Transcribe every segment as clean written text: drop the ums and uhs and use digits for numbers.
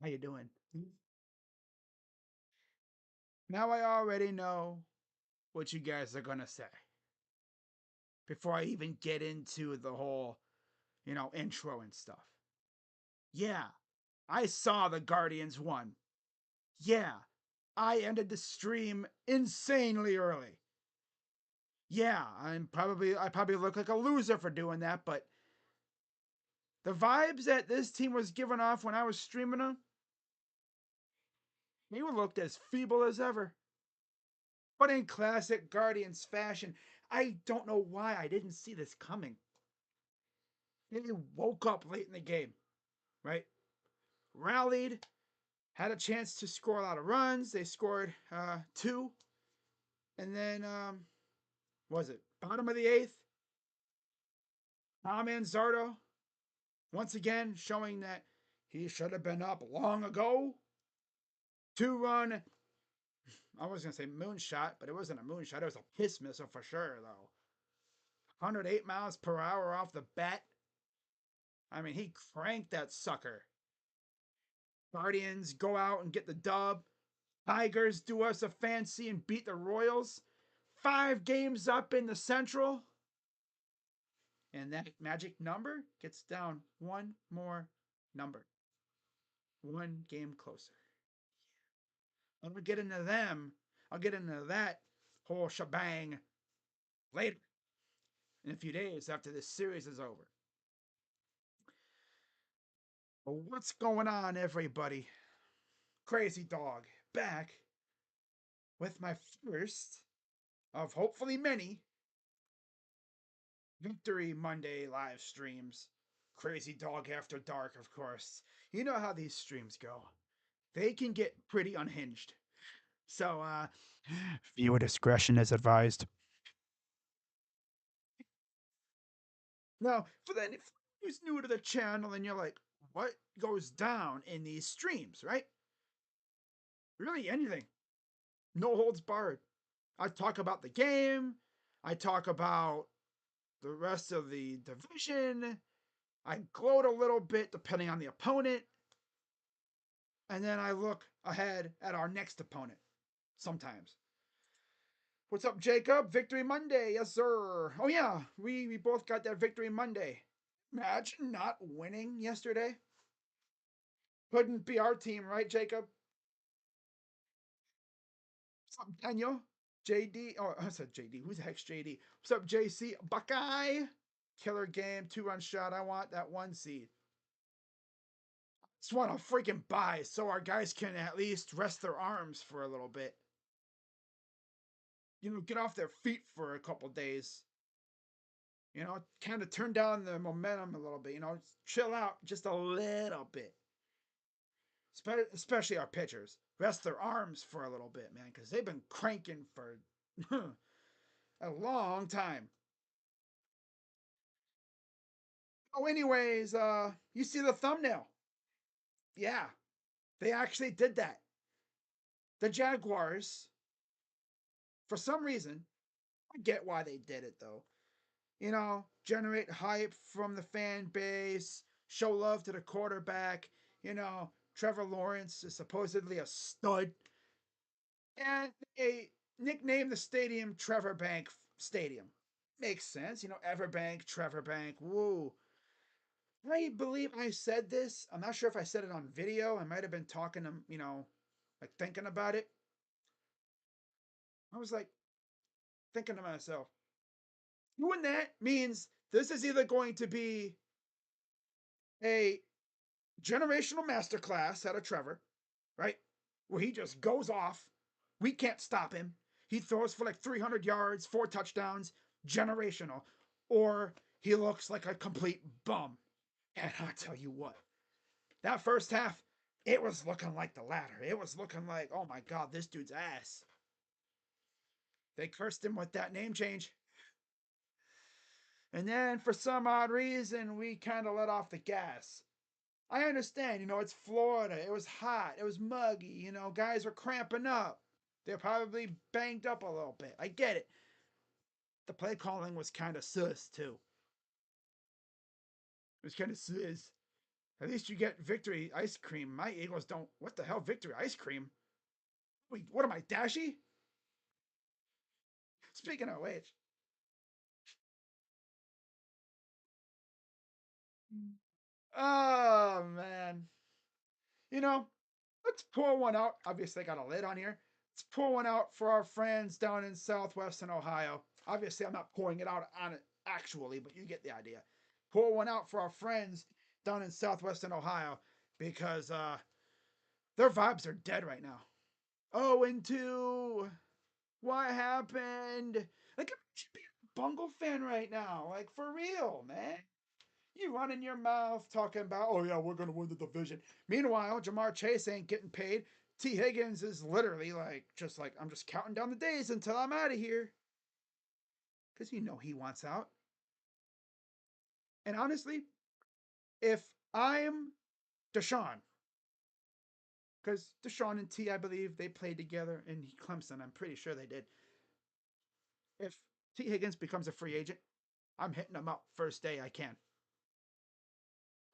How you doing? Now I already know what you guys are gonna say before I even get into the whole, intro and stuff. Yeah, I saw the Guardians won. Yeah, I ended the stream insanely early. Yeah, I probably look like a loser for doing that, but the vibes that this team was giving off when I was streaming them, they looked as feeble as ever. But in classic Guardians fashion, I don't know why I didn't see this coming. They woke up late in the game, right? Rallied, had a chance to score a lot of runs. They scored two, and then was it bottom of the eighth? Tom Anzardo once again showing that he should have been up long ago. 2 run, I was gonna say moonshot, but it wasn't a moonshot. It was a piss missile for sure, though. 108 miles per hour off the bat. I mean, he cranked that sucker. Guardians go out and get the dub. Tigers do us a fancy and beat the Royals. 5 games up in the Central. And that magic number gets down one more number. 1 game closer. I'll get into them. I'll get into that whole shebang later in a few days after this series is over. But what's going on, everybody? Krazy Dawg back with my first of hopefully many Victory Monday live streams. Krazy Dawg After Dark, of course. You know how these streams go. They can get pretty unhinged. So, viewer discretion is advised. Now, for then, if who's new to the channel and you're like, what goes down in these streams, right? Really anything. No holds barred. I talk about the game. I talk about the rest of the division. I gloat a little bit depending on the opponent. And then I look ahead at our next opponent sometimes. What's up, Jacob? Victory Monday, yes, sir. Oh, yeah, we both got that Victory Monday. Imagine not winning yesterday. Couldn't be our team, right, Jacob? What's up, Daniel? JD. Oh, I said JD. Who's the heck's JD? What's up, JC? Buckeye. Killer game, 2 run shot. I want that 1 seed. Just want to freaking buy so our guys can at least rest their arms for a little bit. Get off their feet for a couple days. Kind of turn down the momentum a little bit. Chill out just a little bit. Especially our pitchers. Rest their arms for a little bit, man, because they've been cranking for a long time. Oh, anyways, you see the thumbnail? Yeah, they actually did that. The Jaguars, for some reason, I get why they did it though. Generate hype from the fan base, show love to the quarterback. Trevor Lawrence is supposedly a stud. And they nickname the stadium Trevor Bank Stadium. Makes sense. Everbank, Trevor Bank. Woo. I believe I said this. I'm not sure if I said it on video. I might have been talking to, like thinking about it. I was like thinking to myself, doing that means this is either going to be a generational masterclass out of Trevor, right? Where he just goes off. We can't stop him. He throws for like 300 yards, 4 touchdowns, generational. Or he looks like a complete bum. And I'll tell you what, that first half, it was looking like the latter. It was looking like, oh my God, this dude's ass. They cursed him with that name change. And then for some odd reason, we kind of let off the gas. I understand, it's Florida. It was hot. It was muggy. Guys were cramping up. They're probably banged up a little bit. I get it. the play calling was kind of sus too. It was kind of sus. At least you get victory ice cream. My Eagles don't. What the hell, victory ice cream? Wait, what am I, Dashy? Speaking of which, oh man, you know, let's pour one out. Obviously, I got a lid on here. Let's pour one out for our friends down in southwestern Ohio. Obviously, I'm not pouring it out on it actually, but you get the idea. Pour one out for our friends down in southwestern Ohio because their vibes are dead right now. Oh, and two, what happened? Like, I should be a Bungle fan right now. Like, for real, man. You running your mouth talking about, oh yeah, we're gonna win the division. Meanwhile, Jamar Chase ain't getting paid. T. Higgins is literally like, just like, I'm just counting down the days until I'm out of here. Because you know he wants out. And honestly, if I'm Deshaun, because Deshaun and T, I believe they played together in Clemson. I'm pretty sure they did. If T. Higgins becomes a free agent, I'm hitting him up first day I can.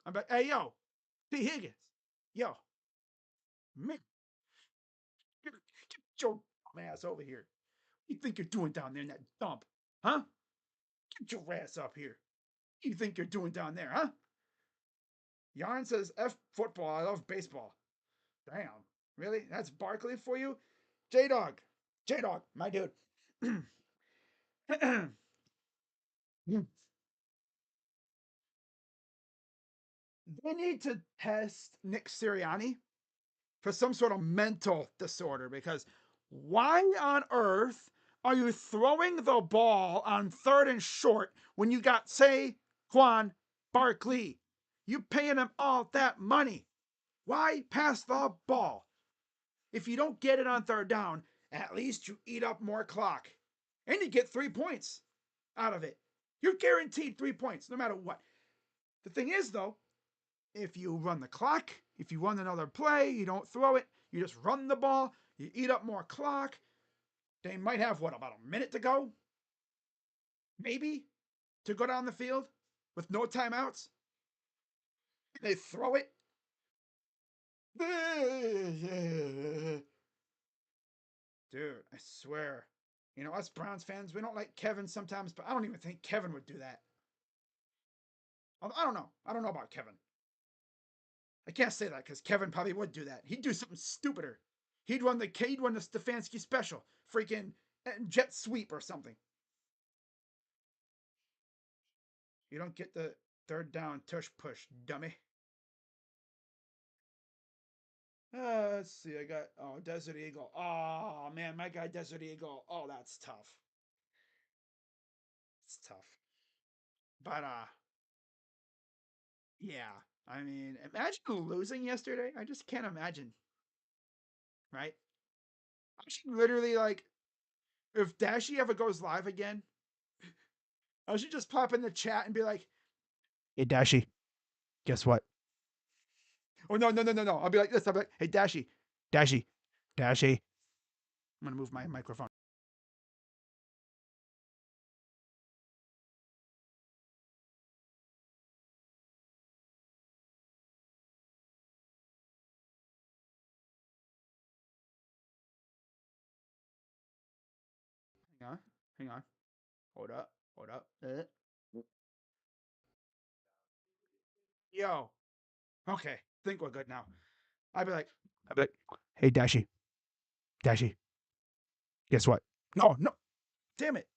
I'm like, hey, yo, T. Higgins, yo, man, get your ass over here. What you think you're doing down there in that dump? Huh? Get your ass up here. What you think you're doing down there, huh? Yarn says, F football, I love baseball. Damn. Really? That's Barkley for you? J Dog. J Dog, my dude. They need to test Nick Sirianni for some sort of mental disorder because why on earth are you throwing the ball on third and short when you got Saquon Barkley? You paying him all that money. Why pass the ball? If you don't get it on third down, at least you eat up more clock. And you get 3 points out of it. You're guaranteed 3 points no matter what. The thing is, though, if you run the clock, if you run another play, you don't throw it, you just run the ball, you eat up more clock. They might have, what, about a minute to go? Maybe? To go down the field with no timeouts? They throw it. Dude, I swear. You know, us Browns fans, we don't like Kevin sometimes, but I don't even think Kevin would do that. I don't know. I don't know about Kevin. I can't say that because Kevin probably would do that. He'd do something stupider. He'd run the Stefanski special, freaking jet sweep or something. You don't get the third down tush push, dummy. Let's see. I got Desert Eagle. Oh man, my guy Desert Eagle. Oh, that's tough. It's tough. But yeah. I mean, imagine losing yesterday. I just can't imagine. Right? I should literally like if Dashy ever goes live again, I should just pop in the chat and be like, "Hey Dashy, guess what?" Oh no! I'll be like this. I'll be like, "Hey Dashy, Dashy, Dashy." I'm gonna move my microphone. Hang on, hang on. Hold up, hold up. Yo, okay. Think we're good now. I'd be like, "Hey Dashy, Dashy, guess what?" No, no, damn it,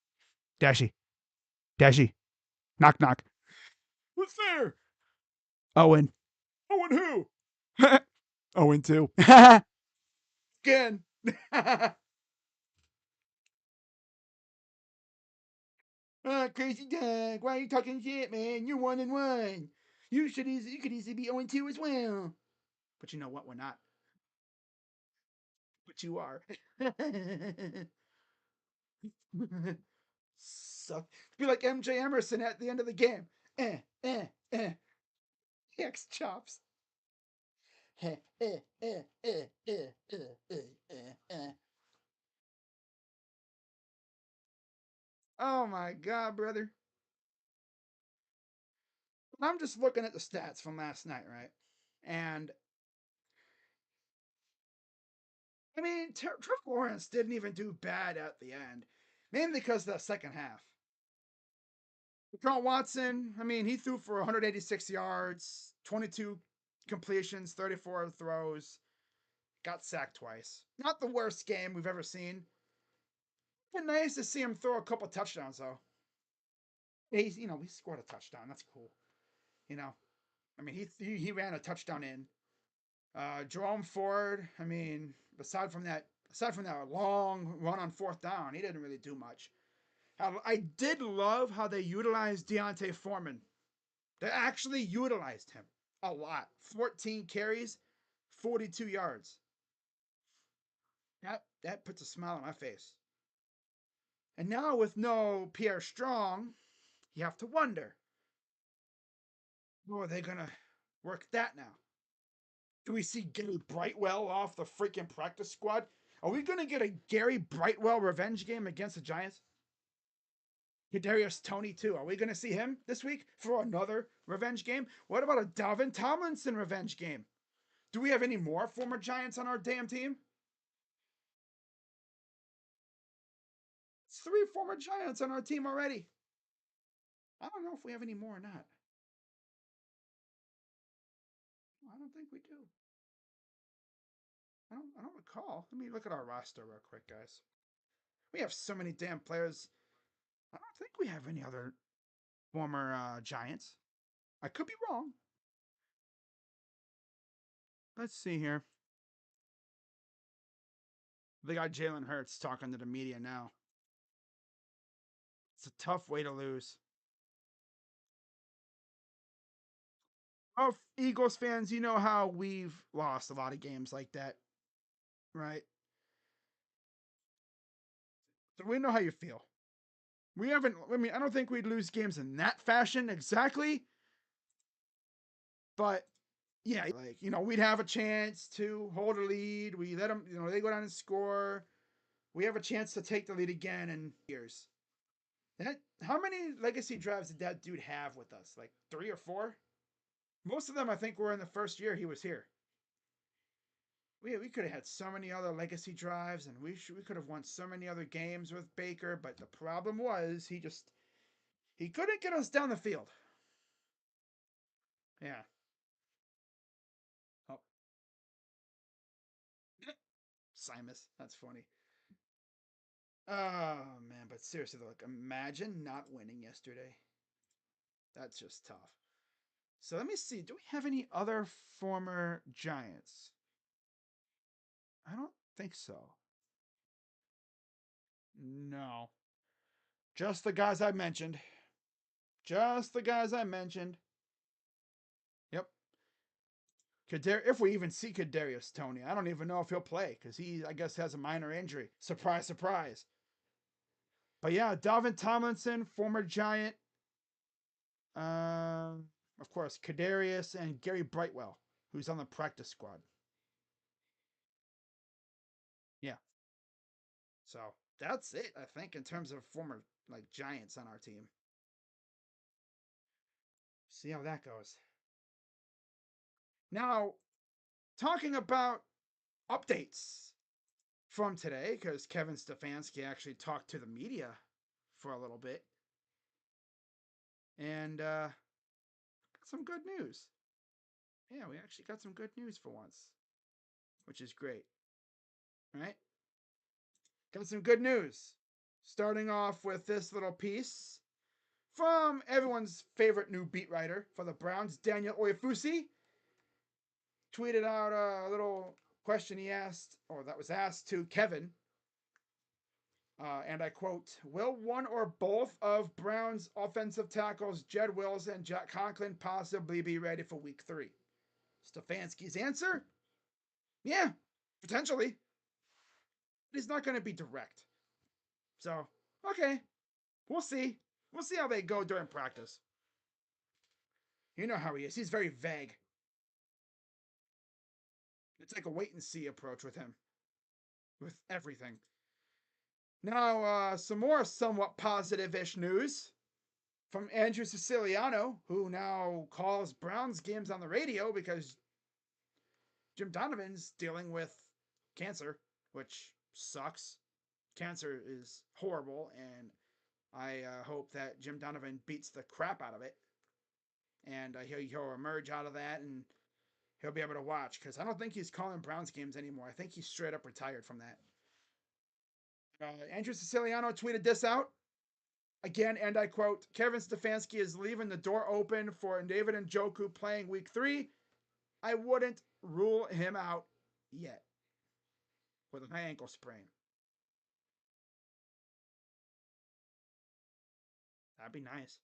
Dashy, Dashy, knock knock. What's there? Owen. Owen who? Owen two. Again. Krazy Dawg, why are you talking shit, man? You're 1-1. You could easily be 0-2 as well. But you know what? We're not. But you are. Suck. Be like MJ Emerson at the end of the game. Eh, eh, eh. X chops. Eh, eh, eh, eh, eh, eh, eh, eh, eh. Oh my God, brother. I'm just looking at the stats from last night, right? And I mean, Trevor Lawrence didn't even do bad at the end, mainly because of the second half. Deshaun Watson, I mean, he threw for 186 yards, 22 completions, 34 throws, got sacked twice. Not the worst game we've ever seen. Been nice to see him throw a couple touchdowns though. He scored a touchdown. That's cool. You know, I mean, he ran a touchdown in. Jerome Ford, I mean, aside from that long run on fourth down, he didn't really do much. I did love how they utilized Deontay Foreman. They actually utilized him a lot. 14 carries, 42 yards. That puts a smile on my face. And now with no Pierre Strong, you have to wonder, are they gonna work that now? Do we see Gary Brightwell off the freaking practice squad? Are we gonna get a Gary Brightwell revenge game against the Giants? Kadarius Toney too. Are we gonna see him this week for another revenge game? What about a Dalvin Tomlinson revenge game? Do we have any more former Giants on our damn team? It's 3 former Giants on our team already. I don't know if we have any more or not. I don't think we do. I don't recall. Let me look at our roster real quick, guys. We have so many damn players. I don't think we have any other former Giants. I could be wrong. Let's see here. They got Jalen Hurts talking to the media now. It's a tough way to lose. Oh, Eagles fans, you know how we've lost a lot of games like that, right? So we know how you feel. We haven't, I mean, I don't think we'd lose games in that fashion exactly, but yeah, like, we'd have a chance to hold a lead. We let them, they go down and score. We have a chance to take the lead again in years. How many legacy drives did that dude have with us? Like 3 or 4? Most of them, I think, were in the first year he was here. We could have had so many other legacy drives, and we could have won so many other games with Baker. But the problem was he couldn't get us down the field. Yeah. Oh, Simus, that's funny. Oh man, but seriously, look, imagine not winning yesterday. That's just tough. So let me see. Do we have any other former Giants? I don't think so. No. Just the guys I mentioned. Just the guys I mentioned. Yep. If we even see Kadarius Toney, I don't even know if he'll play because he, I guess, has a minor injury. Surprise, surprise. But yeah, Dalvin Tomlinson, former Giant. Of course, Kadarius and Gary Brightwell, who's on the practice squad. Yeah. So that's it, I think, in terms of former like Giants on our team. See how that goes. Now, talking about updates from today, because Kevin Stefanski actually talked to the media for a little bit. And some good news. Yeah, we actually got some good news for once, which is great. Right? Got some good news. Starting off with this little piece from everyone's favorite new beat writer for the Browns, Daniel Oyefusi. Tweeted out a little question he asked, or that was asked to Kevin. And I quote, will one or both of Brown's offensive tackles, Jed Wills and Jack Conklin, possibly be ready for week 3? Stefanski's answer? Yeah, potentially. But he's not going to be direct. So, okay, we'll see. We'll see how they go during practice. You know how he is. He's very vague. It's like a wait and see approach with him. With everything. Now, some more somewhat positive ish news from Andrew Siciliano, who now calls Browns games on the radio because Jim Donovan's dealing with cancer, which sucks. Cancer is horrible, and I hope that Jim Donovan beats the crap out of it, and he'll emerge out of that, and he'll be able to watch. Because I don't think he's calling Browns games anymore. I think he's straight up retired from that. Andrew Siciliano tweeted this out again, and I quote: "Kevin Stefanski is leaving the door open for David Njoku playing Week 3. I wouldn't rule him out yet with an ankle sprain. That'd be nice.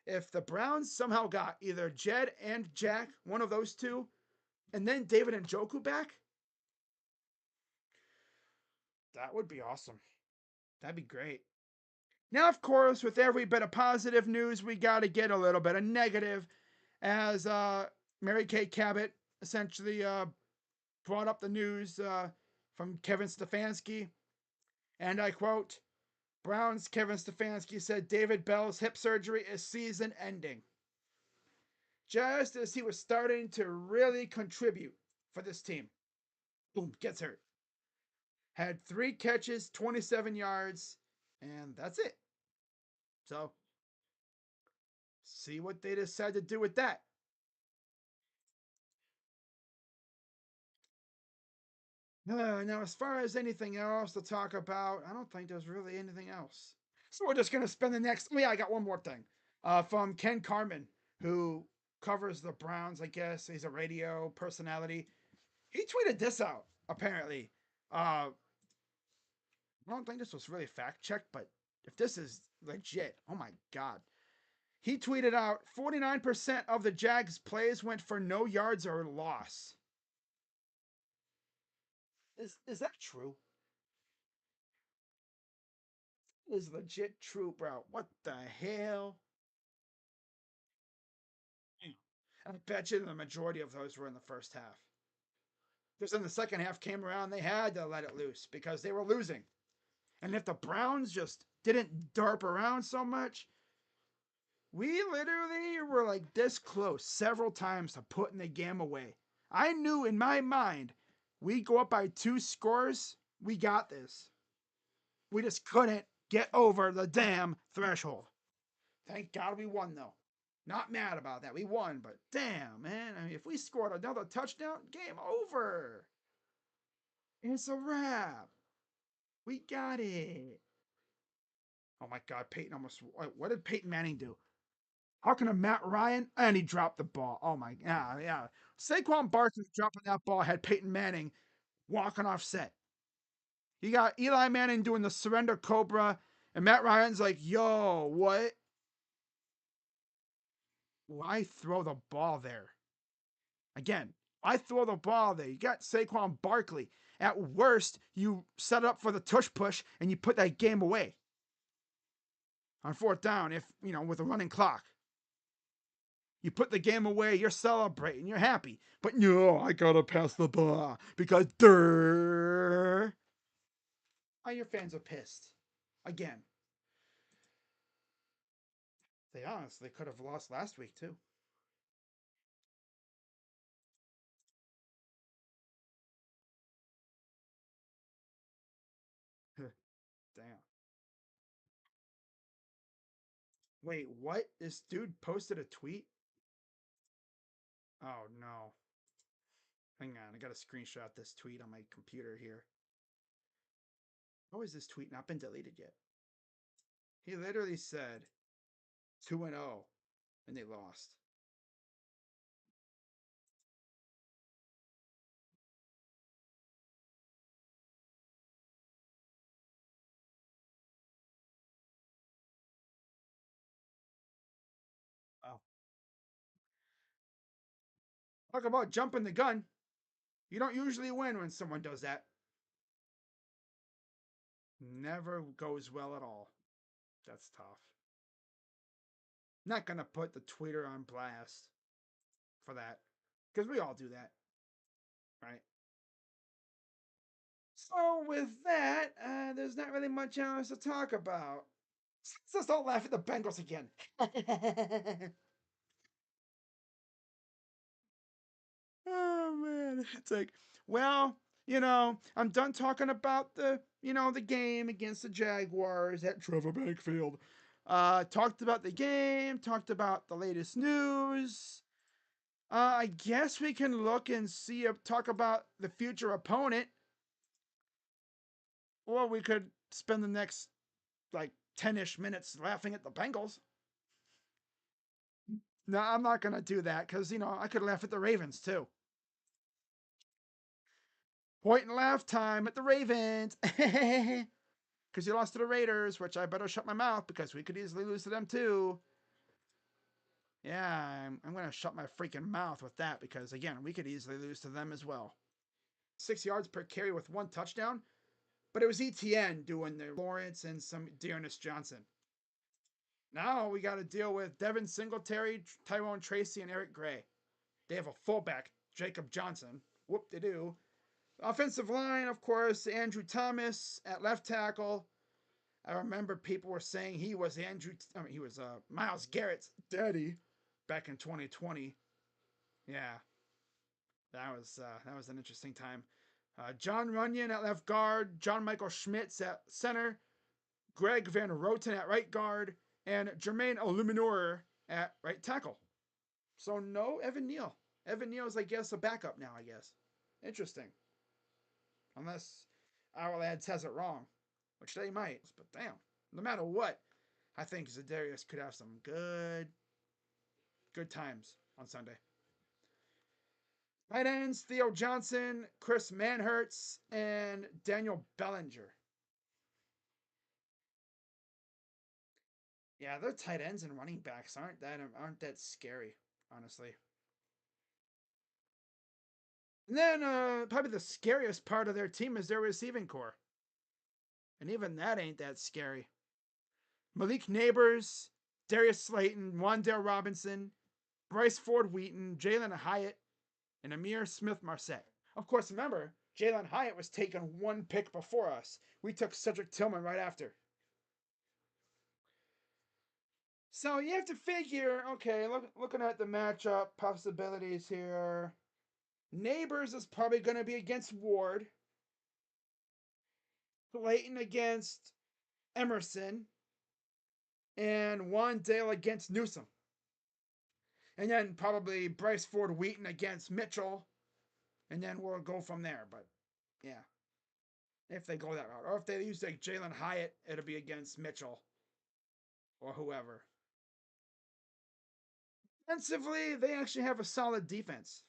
If the Browns somehow got either Jed and Jack, one of those two, and then David Njoku back, that would be awesome. That'd be great. Now, of course, with every bit of positive news, we got to get a little bit of negative, as Mary Kay Cabot essentially brought up the news from Kevin Stefanski, and I quote: Browns Kevin Stefanski said David Bell's hip surgery is season ending. Just as he was starting to really contribute for this team. Boom, gets hurt. Had 3 catches, 27 yards, and that's it. So, see what they decide to do with that. Now, as far as anything else to talk about, I don't think there's really anything else. So we're just gonna spend the next. Oh yeah, I got one more thing. From Ken Carmen, who covers the Browns. I guess he's a radio personality. He tweeted this out. Apparently, I don't think this was really fact checked, but if this is legit, oh my god. He tweeted out 49% of the Jags plays went for no yards or loss. Is that true? Is legit true, bro. What the hell? I bet you the majority of those were in the first half. Because then the second half came around, they had to let it loose because they were losing. And if the Browns just didn't derp around so much, we literally were like this close several times to putting the game away. I knew in my mind, we go up by 2 scores, we got this. We just couldn't get over the damn threshold. Thank God we won though. Not mad about that. We won, but damn, man. I mean, if we scored another touchdown, game over. It's a wrap. We got it. Oh my God, Peyton almost. What did Peyton Manning do? How can a Matt Ryan? And he dropped the ball. Oh my, yeah. Saquon Barkley dropping that ball had Peyton Manning walking off set. You got Eli Manning doing the surrender cobra, and Matt Ryan's like, yo, what? Why throw the ball there? Again, I throw the ball there. You got Saquon Barkley. At worst, you set up for the tush push and you put that game away on fourth down if, with a running clock. You put the game away, you're celebrating, you're happy. But no, I gotta pass the ball because durr. Oh, your fans are pissed. Again. They honestly could have lost last week too. Damn. Wait, what? This dude posted a tweet? Oh no. Hang on, I gotta screenshot this tweet on my computer here. How has this tweet not been deleted yet? He literally said 2-0 and they lost. Oh. Talk about jumping the gun. You don't usually win when someone does that. Never goes well at all. That's tough. Not gonna put the tweeter on blast for that. Because we all do that. Right? So with that, there's not really much else to talk about. Let's don't laugh at the Bengals again. Oh man, it's like, well, I'm done talking about the game against the Jaguars at Trevor Bank Field. Talked about the game, talked about the latest news. I guess we can look and talk about the future opponent, or we could spend the next like 10-ish minutes laughing at the Bengals. No, I'm not gonna do that because I could laugh at the Ravens too. Point and laugh time at the Ravens. Because you lost to the Raiders, which I better shut my mouth because we could easily lose to them too. Yeah, I'm going to shut my freaking mouth with that because, again, we could easily lose to them as well. 6 yards per carry with one touchdown, but it was ETN doing the Lawrence and some Dearness Johnson. Now we got to deal with Devin Singletary, Tyrone Tracy, and Eric Gray. They have a fullback, Jacob Johnson. Whoop de doo. Offensive line, of course, Andrew Thomas at left tackle. I remember people were saying he was Myles Garrett's daddy back in 2020. Yeah, that was an interesting time. John Runyon at left guard, John Michael Schmitz at center, Greg Van Roten at right guard, and Jermaine Illuminor at right tackle. So no Evan Neal. Evan Neal is, I guess, a backup now. I guess. Interesting. Unless our lads has it wrong, which they might. But damn, no matter what, I think Zadarius could have some good times on Sunday. Tight ends: Theo Johnson, Chris Manhertz, and Daniel Bellinger. Yeah, their tight ends and running backs aren't that scary, honestly. And then probably the scariest part of their team is their receiving core, and even that ain't that scary. Malik Neighbors, Darius Slayton, Wandale Robinson, Bryce Ford Wheaton, Jalen Hyatt, and Amir Smith Marset. Of course, remember, Jalen Hyatt was taken one pick before us. We took Cedric Tillman right after. So you have to figure, okay, looking at the matchup possibilities here. Neighbors is probably going to be against Ward. Clayton against Emerson. And Wandale against Newsom. And then probably Bryce Ford Wheaton against Mitchell. And then we'll go from there. But yeah, if they go that route. Or if they use like Jalen Hyatt, it'll be against Mitchell or whoever. Defensively, they actually have a solid defense.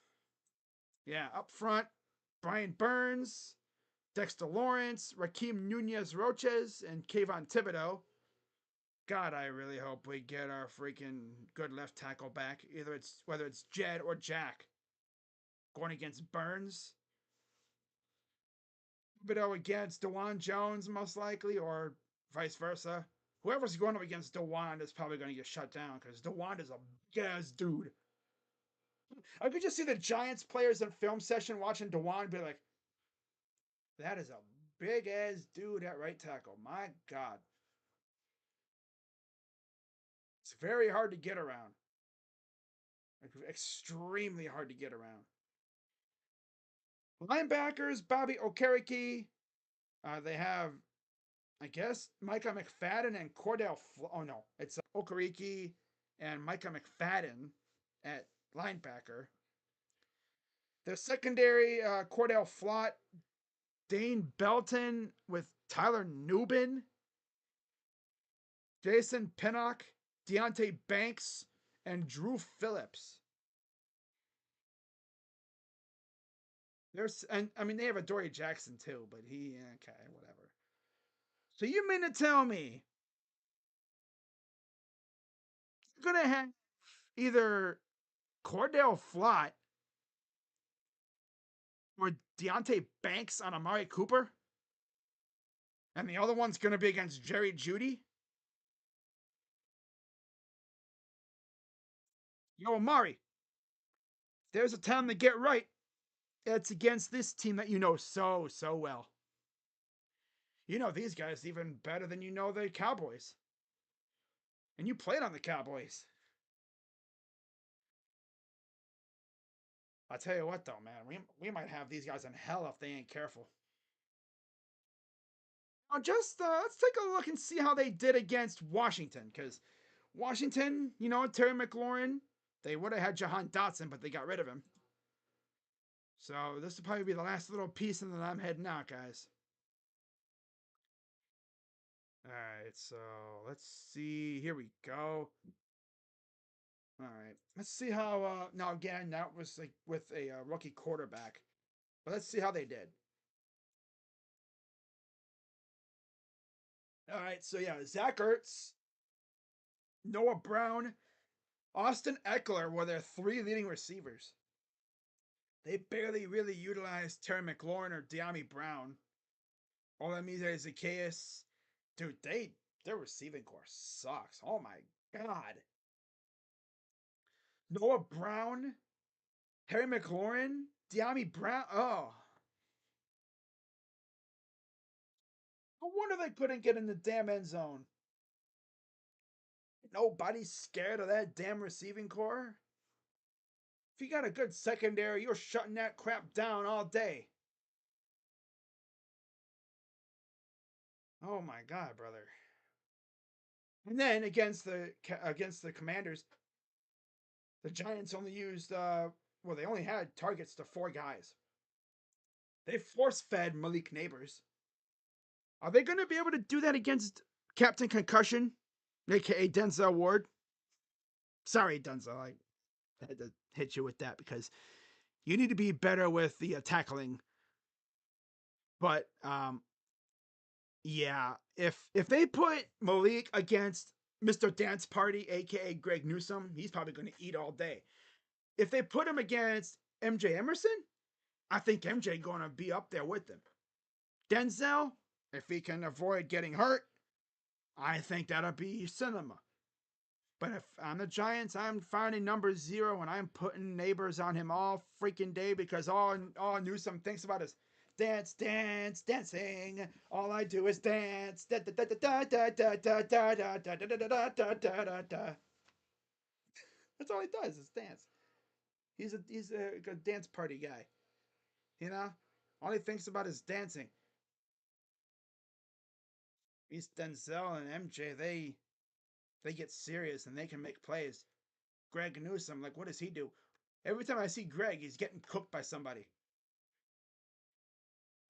Yeah, up front, Brian Burns, Dexter Lawrence, Raheem Nunez Roches, and Kayvon Thibodeau. God, I really hope we get our freaking good left tackle back. Whether it's Jed or Jack going against Burns. Thibodeau against DeJuan Jones, most likely, or vice versa. Whoever's going up against DeJuan is probably going to get shut down because DeJuan is a big ass dude. I could just see the Giants players in film session watching DeJuan be like, that is a big ass dude at right tackle. My God. It's very hard to get around. Like, extremely hard to get around. Linebackers, Bobby Okereke. They have, I guess, Micah McFadden and oh no, it's Okereke and Micah McFadden at linebacker. The secondary, Cordell Flott, Dane Belton with Tyler Nubin, Jason Pinnock, Deontay Banks, and Drew Phillips. And I mean, they have a Dory Jackson too, but okay, whatever. So you mean to tell me you're gonna have either Cordell Flott or Deontay Banks on Amari Cooper, and the other one's gonna be against Jerry Jeudy? Yo, Amari, there's a time to get right. It's against this team that you know so well. You know these guys even better than you know the Cowboys. And you played on the Cowboys. I'll tell you what, though, man, we might have these guys in hell if they ain't careful. Now, just let's take a look and see how they did against Washington, because Washington, you know, Terry McLaurin, they would have had Jahan Dotson, but they got rid of him. So this will probably be the last little piece, and then I'm heading out, guys. All right, so let's see. Here we go. All right, let's see how. Now again, that was like with a rookie quarterback, but let's see how they did. All right, so yeah, Zach Ertz, Noah Brown, Austin Eckler were their three leading receivers. They barely really utilized Terry McLaurin or Deami Brown. All that means is Zacchaeus. Dude, their receiving core sucks. Oh my god. Noah Brown, Terry McLaurin, Deami Brown. Oh. No wonder they couldn't get in the damn end zone. Nobody's scared of that damn receiving core. If you got a good secondary, you're shutting that crap down all day. Oh my god, brother. And then against the Commanders, the Giants only used well, they only had targets to four guys. They force fed Malik Neighbors. Are they going to be able to do that against Captain Concussion, aka Denzel Ward? Sorry, Denzel, I had to hit you with that because you need to be better with the tackling. But yeah, if they put Malik against Mr. Dance Party, aka Greg Newsome, he's probably going to eat all day. If they put him against MJ Emerson, I think MJ going to be up there with him. Denzel, if he can avoid getting hurt, I think that'll be cinema. But if I'm the Giants, I'm finding number zero and I'm putting Neighbors on him all freaking day because all Newsome thinks about is dance, dance, dancing. All I do is dance. That's all he does is dance. He's a good dance party guy. You know? All he thinks about is dancing. These Denzel and MJ, they get serious and they can make plays. Greg Newsome, like what does he do? Every time I see Greg, he's getting cooked by somebody.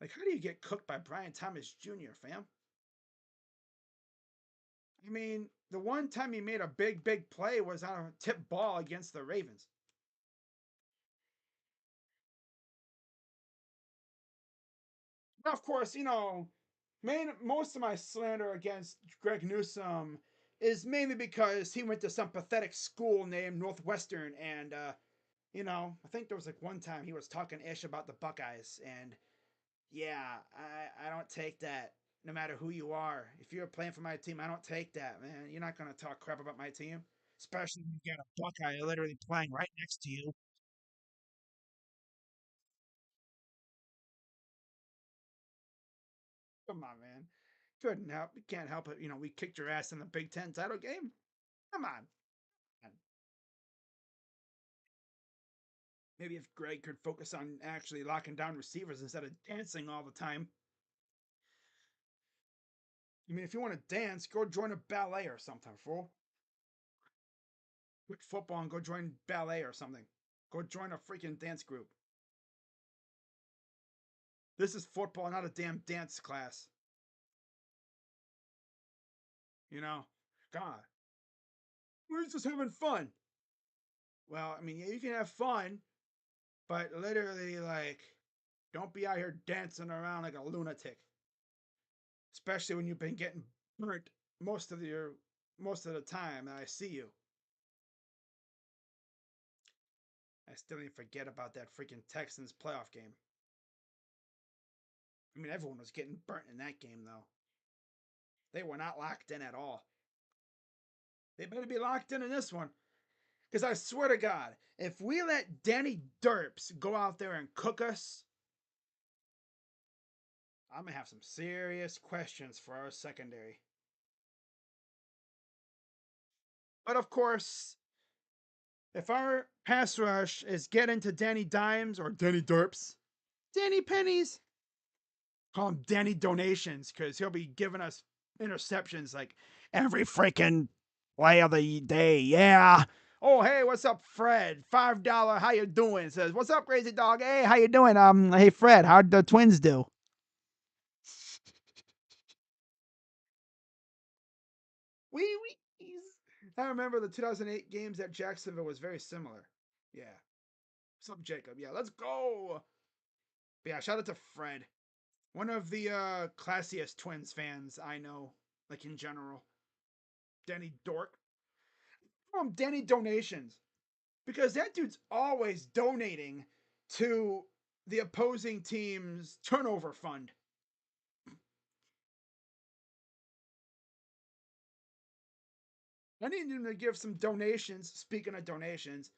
Like, how do you get cooked by Brian Thomas Jr., fam? I mean, the one time he made a big play was on a tip ball against the Ravens. Now, of course, you know, most of my slander against Greg Newsome is mainly because he went to some pathetic school named Northwestern, and I think there was like one time he was talking ish about the Buckeyes, and yeah, I don't take that. No matter who you are, if you're playing for my team, I don't take that, man. You're not gonna talk crap about my team, especially when you got a Buckeye literally playing right next to you. Come on, man. Couldn't help. We can't help it. You know, we kicked your ass in the Big Ten title game. Come on. Maybe if Greg could focus on actually locking down receivers instead of dancing all the time. I mean, if you want to dance, go join a ballet or something, fool. Quit football and go join ballet or something. Go join a freaking dance group. This is football, not a damn dance class. You know? God. We're just having fun. Well, I mean, yeah, you can have fun, but literally, like, don't be out here dancing around like a lunatic. Especially when you've been getting burnt most of the time that I see you. I still didn't forget about that freaking Texans playoff game. I mean, everyone was getting burnt in that game, though. They were not locked in at all. They better be locked in this one. Because I swear to God, if we let Danny Derps go out there and cook us, I'm gonna have some serious questions for our secondary. But of course, if our pass rush is getting to Danny Dimes or Danny Derps, Danny Pennies, call him Danny Donations because he'll be giving us interceptions like every freaking play of the day. Yeah. Oh, hey, what's up, Fred? $5. How you doing? Says, what's up, Krazy Dawg? Hey, how you doing? Hey, Fred, how'd the Twins do? We. I remember the 2008 games at Jacksonville was very similar. Yeah. What's up, Jacob? Yeah, let's go. But yeah, shout out to Fred. One of the classiest Twins fans I know, like in general. Denny Dork. From Denny Donations. Because that dude's always donating to the opposing team's turnover fund. I need him to give some donations. Speaking of donations,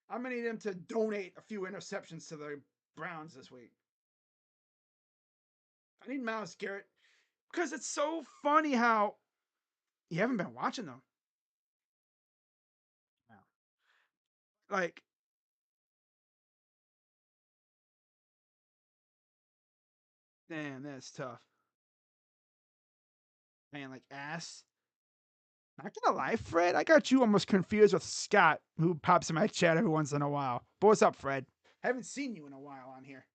I'm gonna need him to donate a few interceptions to the Browns this week. I need Miles Garrett because it's so funny how you haven't been watching them. No. Like, damn, that's tough. Man, like ass. Not gonna lie, Fred, I got you almost confused with Scott, who pops in my chat every once in a while. But what's up, Fred? Haven't seen you in a while on here.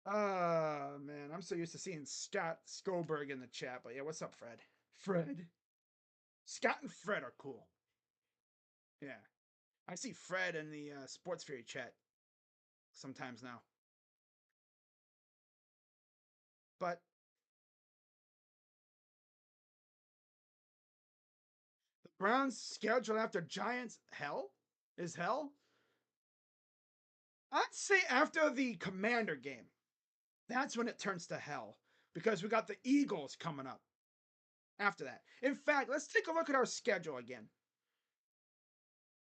Man, I'm so used to seeing Scott Skoberg in the chat. But yeah, what's up, Fred? Fred. Scott and Fred are cool. Yeah. I see Fred in the Sports Fury chat sometimes now. But the Browns schedule after Giants hell is hell. I'd say after the Commander game, that's when it turns to hell because we got the Eagles coming up after that. In fact, let's take a look at our schedule again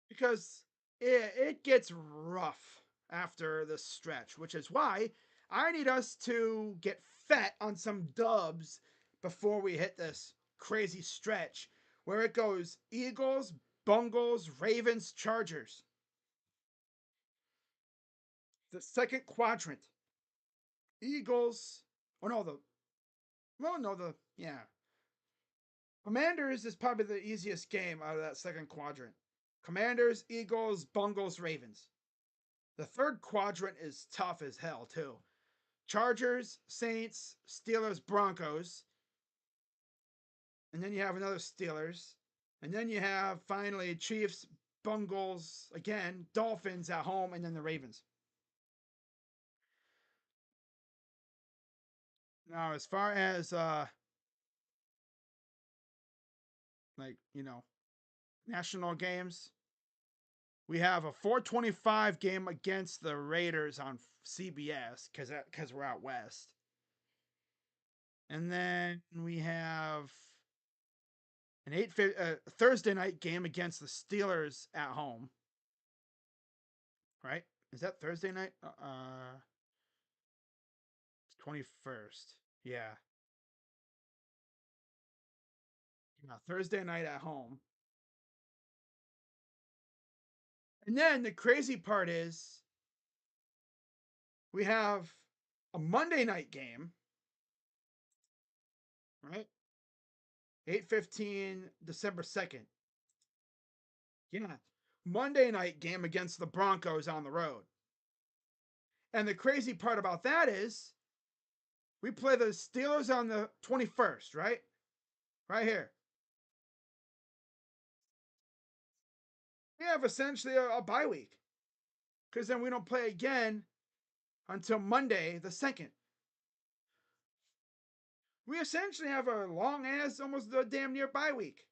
because it gets rough after the stretch, which is why I need us to get fat on some dubs before we hit this crazy stretch where it goes Eagles, Bungles, Ravens, Chargers. The second quadrant. Eagles. Oh no, the well no the yeah. Commanders is probably the easiest game out of that second quadrant. Commanders, Eagles, Bungles, Ravens. The third quadrant is tough as hell too. Chargers, Saints, Steelers, Broncos. And then you have another Steelers. And then you have finally Chiefs, Bungles again, Dolphins at home, and then the Ravens. Now, as far as like, national games, we have a 425 game against the Raiders on CBS because we're out west. And then we have an Thursday night game against the Steelers at home. Right? Is that Thursday night? 21st. Yeah. Thursday night at home. And then the crazy part is we have a Monday night game, right? 8:15 December 2nd. Yeah. Monday night game against the Broncos on the road. And the crazy part about that is we play the Steelers on the 21st, right? Right here. We have essentially a bye week because then we don't play again until Monday the 2nd. We essentially have a long ass, almost a damn near bye week.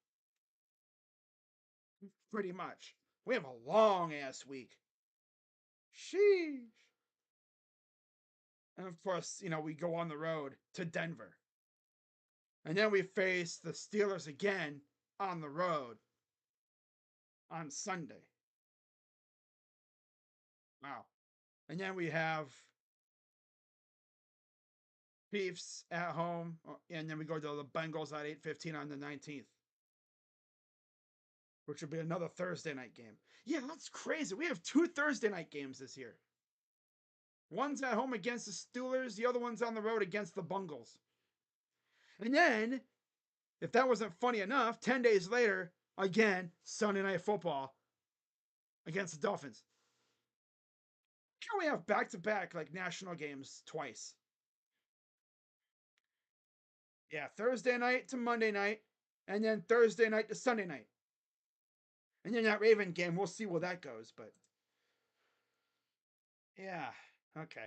Pretty much. We have a long ass week. Sheesh. And of course, we go on the road to Denver. And then we face the Steelers again on the road on Sunday. Wow. And then we have Chiefs at home, and then we go to the Bengals at 8:15 on the 19th, which will be another Thursday night game. Yeah, that's crazy. We have two Thursday night games this year. One's at home against the Steelers, the other one's on the road against the Bungles. And then, if that wasn't funny enough, 10 days later, again, Sunday Night Football against the Dolphins. Can we have back to back like national games twice? Yeah, Thursday night to Monday night, and then Thursday night to Sunday night. And then that Raven game, we'll see where that goes. But yeah, okay.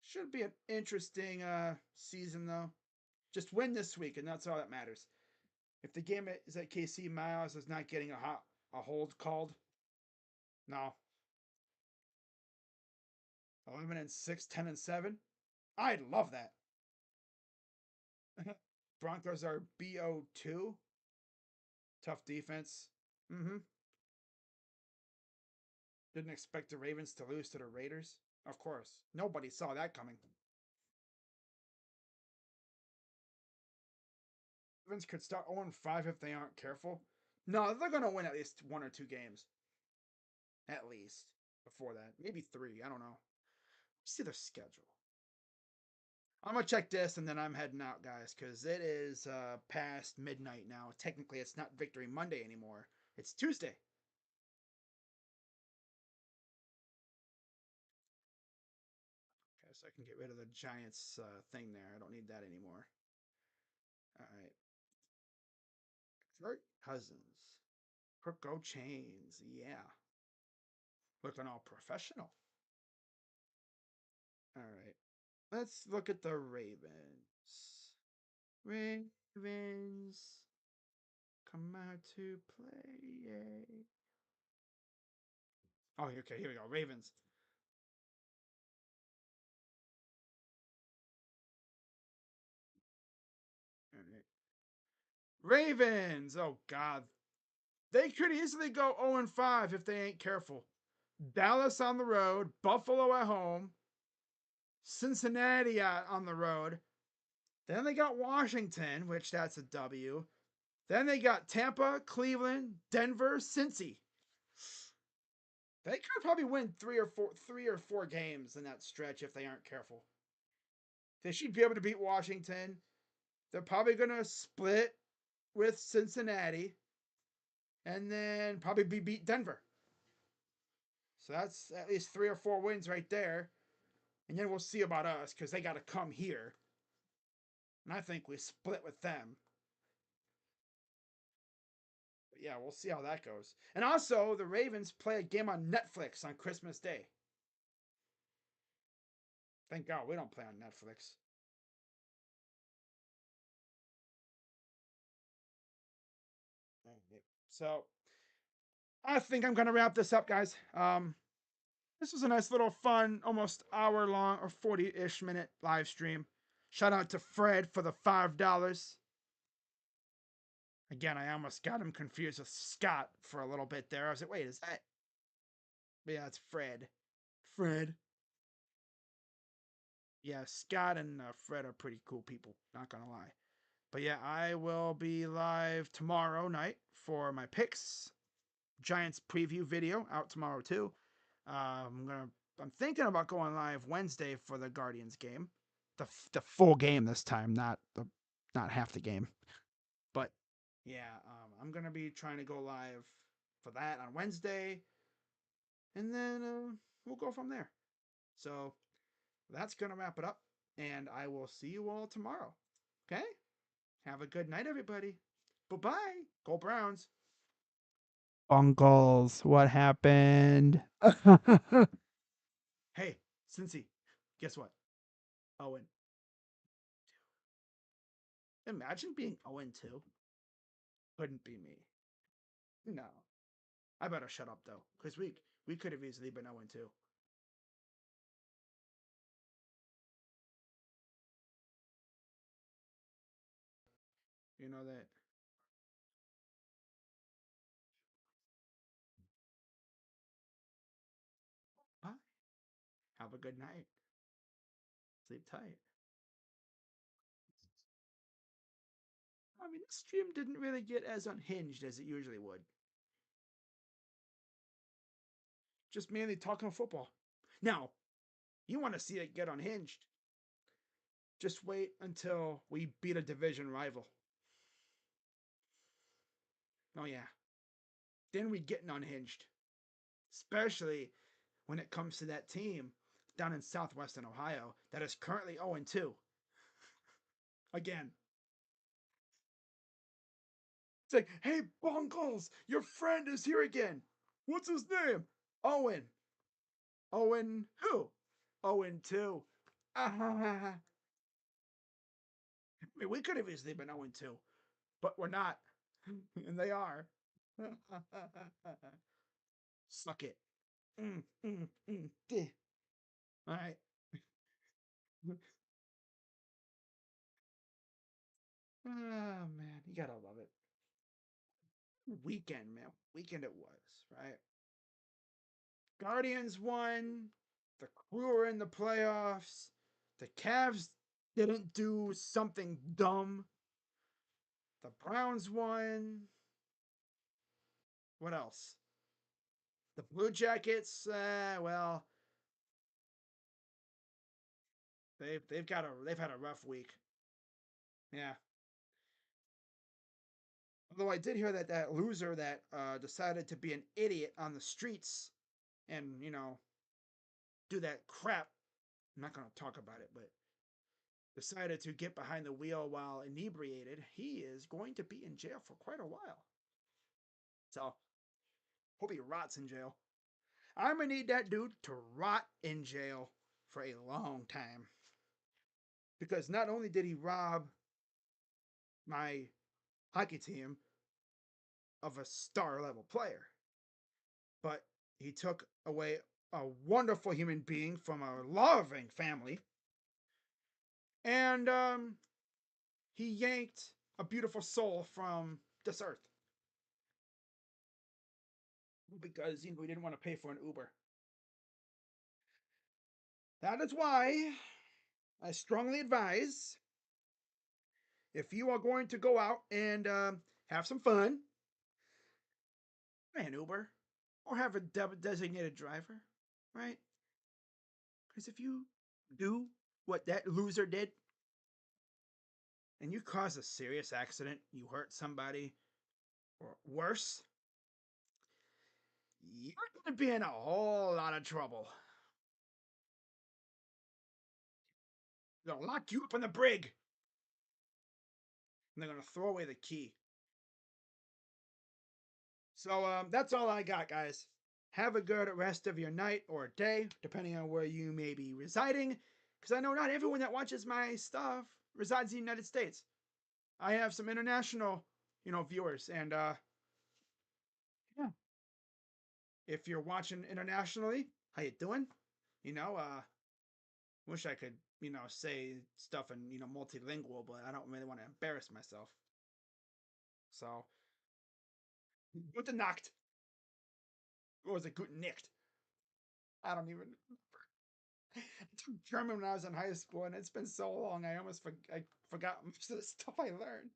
Should be an interesting season though. Just win this week, and that's all that matters. If the game is at KC, Miles is not getting a hold called. No, 11-6, 10-7. I'd love that. Broncos are BO2. Tough defense. Mm-hmm. Didn't expect the Ravens to lose to the Raiders. Of course. Nobody saw that coming. Ravens could start 0-5 if they aren't careful. No, they're going to win at least one or two games. At least. Before that. Maybe three. I don't know. See their schedule. I'm going to check this and then I'm heading out, guys, because it is past midnight now. Technically, it's not Victory Monday anymore. It's Tuesday. Okay, so I can get rid of the Giants thing there. I don't need that anymore. All right. Kirk Cousins. Kirk Chains. Yeah. Looking all professional. All right. Let's look at the Ravens. Ravens. Come out to play. Yay. Oh, okay. Here we go. Ravens. All right. Ravens. Oh, God. They could easily go 0-5 if they ain't careful. Dallas on the road, Buffalo at home, Cincinnati on the road. Then they got Washington, which that's a W. Then they got Tampa, Cleveland, Denver, Cincy. They could probably win three or four games in that stretch if they aren't careful. They should be able to beat Washington. They're probably gonna split with Cincinnati, and then probably beat Denver. So that's at least three or four wins right there. And then we'll see about us because they got to come here. And I think we split with them. But yeah, we'll see how that goes. And also, the Ravens play a game on Netflix on Christmas Day. Thank God we don't play on Netflix. So I think I'm going to wrap this up, guys. This was a nice little fun, almost hour long or 40-ish minute live stream. Shout out to Fred for the $5. Again, I almost got him confused with Scott for a little bit there. I was like, wait, is that? Yeah, it's Fred. Fred. Yeah, Scott and Fred are pretty cool people, not gonna lie. But yeah, I will be live tomorrow night for my picks. Giants preview video out tomorrow too. I'm thinking about going live Wednesday for the Guardians game, the full game this time, not half the game. But yeah, I'm gonna be trying to go live for that on Wednesday, and then we'll go from there. So that's gonna wrap it up, and I will see you all tomorrow. Okay? Have a good night, everybody. Bye bye. Go Browns. Uncles, what happened? Hey, Cincy, guess what? Owen. Imagine being Owen 2. Couldn't be me. No. I better shut up though, because we could have easily been Owen 2. You know that. Bye. Have a good night. Sleep tight. I mean, this stream didn't really get as unhinged as it usually would. Just mainly talking football. Now, you want to see it get unhinged? Just wait until we beat a division rival. Oh yeah, then we getting unhinged. Especially when it comes to that team down in southwestern Ohio that is currently 0-2. Again. It's like, hey, Bungles, your friend is here again. What's his name? Owen. Owen who? Owen 2. I mean, we could have easily been 0-2, but we're not. And they are. Suck it. All right. Oh, man. You gotta love it. Weekend, man. Weekend it was, right? Guardians won. The Crew were in the playoffs. The Cavs didn't do something dumb. The Browns won. What else? The Blue Jackets, well, they've had a rough week. Yeah. Although I did hear that that loser that decided to be an idiot on the streets and do that crap. I'm not gonna talk about it, but decided to get behind the wheel while inebriated. He is going to be in jail for quite a while. So hope he rots in jail. I'm gonna need that dude to rot in jail for a long time. Because not only did he rob my hockey team of a star level player, but he took away a wonderful human being from a loving family, and he yanked a beautiful soul from this earth because he didn't want to pay for an Uber. That is why I strongly advise if you are going to go out and have some fun, pay an Uber or have a designated driver, right? Because if you do what that loser did and you cause a serious accident, you hurt somebody, or worse, you're going to be in a whole lot of trouble. They'll lock you up in the brig and they're going to throw away the key. So that's all I got, guys. Have a good rest of your night or day, depending on where you may be residing. Because I know not everyone that watches my stuff resides in the United States. I have some international, viewers, and yeah. If you're watching internationally, how you doing? You know, wish I could, say stuff in, multilingual, but I don't really want to embarrass myself. So, gute Nacht. Or was it guten Nicht? I don't even. I took German when I was in high school, and it's been so long. I forgot most of the stuff I learned.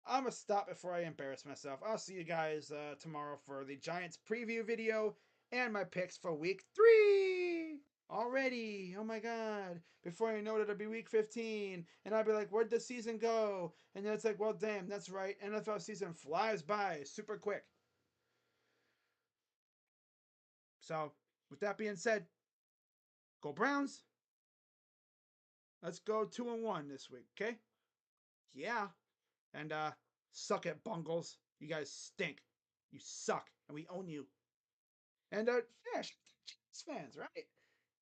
I'm gonna stop before I embarrass myself. I'll see you guys tomorrow for the Giants preview video and my picks for Week 3 already. Oh my god! Before I know it, it'll be Week 15, and I'll be like, "Where'd the season go?" And then it's like, "Well, damn, that's right. NFL season flies by super quick." So, with that being said, go Browns. Let's go 2-1 this week, okay? Yeah. And suck it, Bungles. You guys stink. You suck, and we own you. And yeah, fans, right?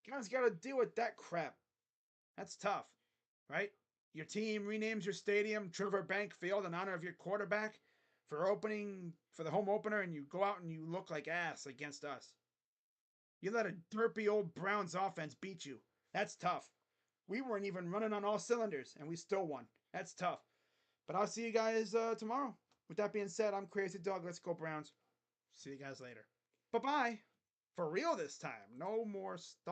You guys gotta deal with that crap. That's tough, right? Your team renames your stadium Trevor Bank Field in honor of your quarterback for the home opener, and you go out and you look like ass against us. You let a derpy old Browns offense beat you. That's tough. We weren't even running on all cylinders, and we still won. That's tough. But I'll see you guys tomorrow. With that being said, I'm Krazy Dawg. Let's go Browns. See you guys later. Bye bye. For real this time. No more stuff.